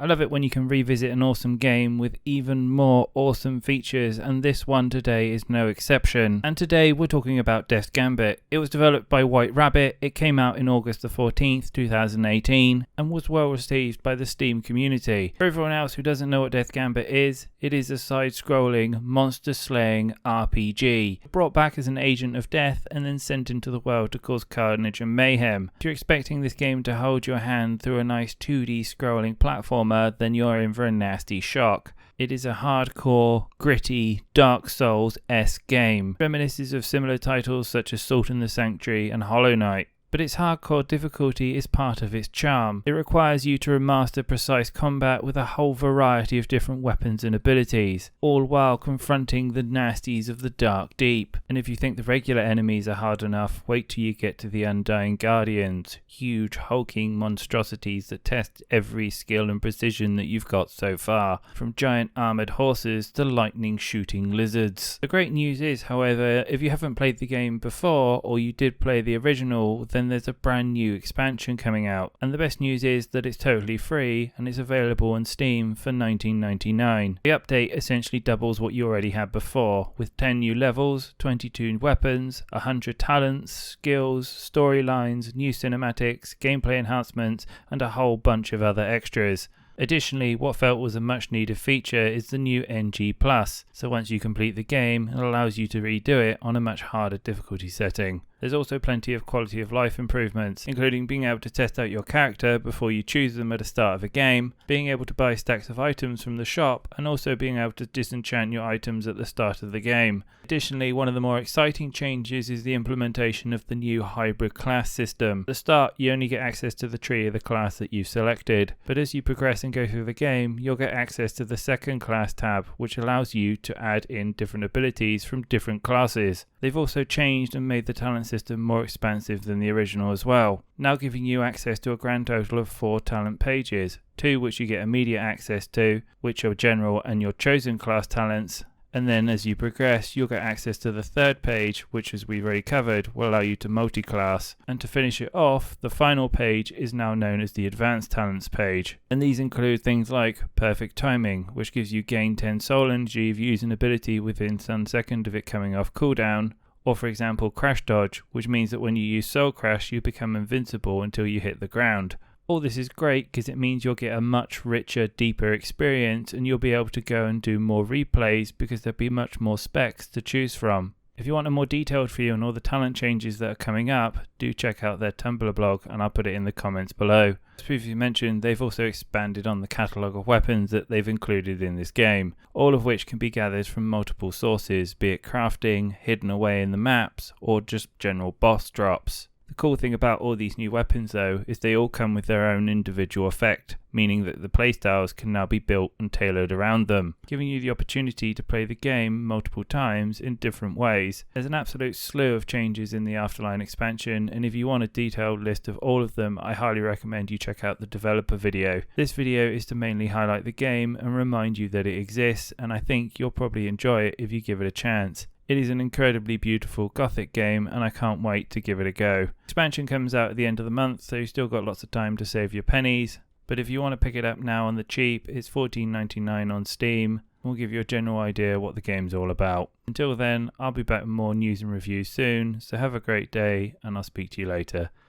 I love it when you can revisit an awesome game with even more awesome features, and this one today is no exception. And today we're talking about Deaths Gambit. It was developed by White Rabbit, it came out in August the 14th, 2018, and was well received by the Steam community. For everyone else who doesn't know what Deaths Gambit is, it is a side-scrolling, monster-slaying RPG, brought back as an agent of death and then sent into the world to cause carnage and mayhem. If you're expecting this game to hold your hand through a nice 2D scrolling platformer, then you're in for a nasty shock. It is a hardcore, gritty, Dark Souls-esque game. Reminisces of similar titles such as Salt in the Sanctuary and Hollow Knight. But its hardcore difficulty is part of its charm. It requires you to master precise combat with a whole variety of different weapons and abilities, all while confronting the nasties of the dark deep. And if you think the regular enemies are hard enough, wait till you get to the Undying Guardians, huge hulking monstrosities that test every skill and precision that you've got so far, from giant armoured horses to lightning shooting lizards. The great news is, however, if you haven't played the game before, or you did play the original, then there's a brand new expansion coming out, and the best news is that it's totally free and it's available on Steam for $19.99. The update essentially doubles what you already had before, with 10 new levels, 22 weapons, 100 talents, skills, storylines, new cinematics, gameplay enhancements, and a whole bunch of other extras. Additionally, what felt was a much needed feature is the new NG+, so once you complete the game, it allows you to redo it on a much harder difficulty setting. There's also plenty of quality of life improvements, including being able to test out your character before you choose them at the start of a game, being able to buy stacks of items from the shop, and also being able to disenchant your items at the start of the game. Additionally, one of the more exciting changes is the implementation of the new hybrid class system. At the start, you only get access to the tree of the class that you've selected, but as you progress and go through the game, you'll get access to the second class tab, which allows you to add in different abilities from different classes. They've also changed and made the talent system more expansive than the original as well, now giving you access to a grand total of 4 talent pages, 2 which you get immediate access to, which are general and your chosen class talents, and then as you progress you'll get access to the third page, which as we've already covered will allow you to multi-class, and to finish it off, the final page is now known as the advanced talents page, and these include things like perfect timing, which gives you gain 10 soul energy if you use an ability within 1 second of it coming off cooldown, or for example crash dodge, which means that when you use soul crash you become invincible until you hit the ground. All this is great because it means you'll get a much richer, deeper experience, and you'll be able to go and do more replays because there'll be much more specs to choose from. If you want a more detailed view on all the talent changes that are coming up, do check out their Tumblr blog and I'll put it in the comments below. As previously mentioned, they've also expanded on the catalogue of weapons that they've included in this game, all of which can be gathered from multiple sources, be it crafting, hidden away in the maps, or just general boss drops. The cool thing about all these new weapons though is they all come with their own individual effect, meaning that the playstyles can now be built and tailored around them, giving you the opportunity to play the game multiple times in different ways. There's an absolute slew of changes in the Afterlife expansion, and if you want a detailed list of all of them, I highly recommend you check out the developer video. This video is to mainly highlight the game and remind you that it exists, and I think you'll probably enjoy it if you give it a chance. It is an incredibly beautiful gothic game and I can't wait to give it a go. Expansion comes out at the end of the month, so you've still got lots of time to save your pennies, but if you want to pick it up now on the cheap, it's $14.99 on Steam. We'll give you a general idea what the game's all about. Until then, I'll be back with more news and reviews soon, so have a great day and I'll speak to you later.